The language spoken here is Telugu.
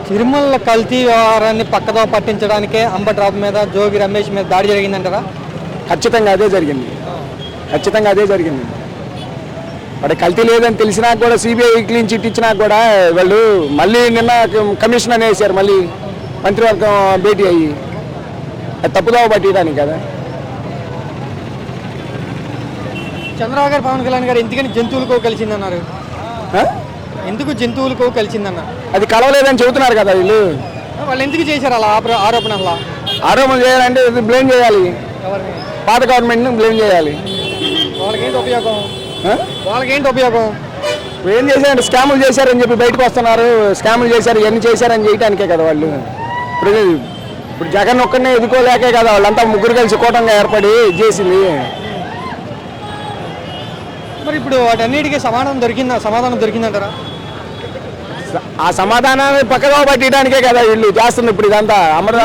తిరుమల కల్తీ వ్యవహారాన్ని పక్కదో పట్టించడానికే అంబటి రావు మీద జోగి రమేష్ మీద దాడి జరిగిందంటారా? ఖచ్చితంగా అదే జరిగింది. వాడు కల్తీ లేదని తెలిసినా కూడా సిబిఐ క్లీన్ చిట్ ఇచ్చినా కూడా వాళ్ళు మళ్ళీ నిన్న కమిషన్ అనేసారు, మళ్ళీ మంత్రివర్గం భేటీ అయ్యి అది తప్పుదోవ పట్టడానికి కదా. చంద్రబాబు గారు పవన్ కళ్యాణ్ గారు ఎందుకని జంతువులకో కలిసిందన్నారు? ఎందుకు జంతువులకో కలిసిందన్న? అది కలవలేదని చెబుతున్నారు కదా వీళ్ళు. వాళ్ళు ఎందుకు చేశారు అలా ఆరోపణ చేయాలంటే బ్లేమ్ చేయాలి, పాత గవర్నమెంట్ని బ్లేమ్ చేయాలి. వాళ్ళకేంటి ఉపయోగం? ఏం చేశారంటే స్కాములు చేశారని చెప్పి బయటకు వస్తున్నారు. స్కాములు చేశారు, ఇవన్నీ చేశారని చేయడానికే కదా వాళ్ళు. ఇప్పుడు జగన్ ఒక్కడనే ఎదుర్కోలేకే కదా వాళ్ళంతా ముగ్గురు కలిసి కూటంగా ఏర్పడి చేసింది. మరి ఇప్పుడు వాటన్నిటికీ సమాధానం దొరికిందంటారా? ఆ సమాధానాన్ని పక్కగా పట్టడానికే కదా వీళ్ళు చేస్తుంది ఇప్పుడు ఇదంతా. అమర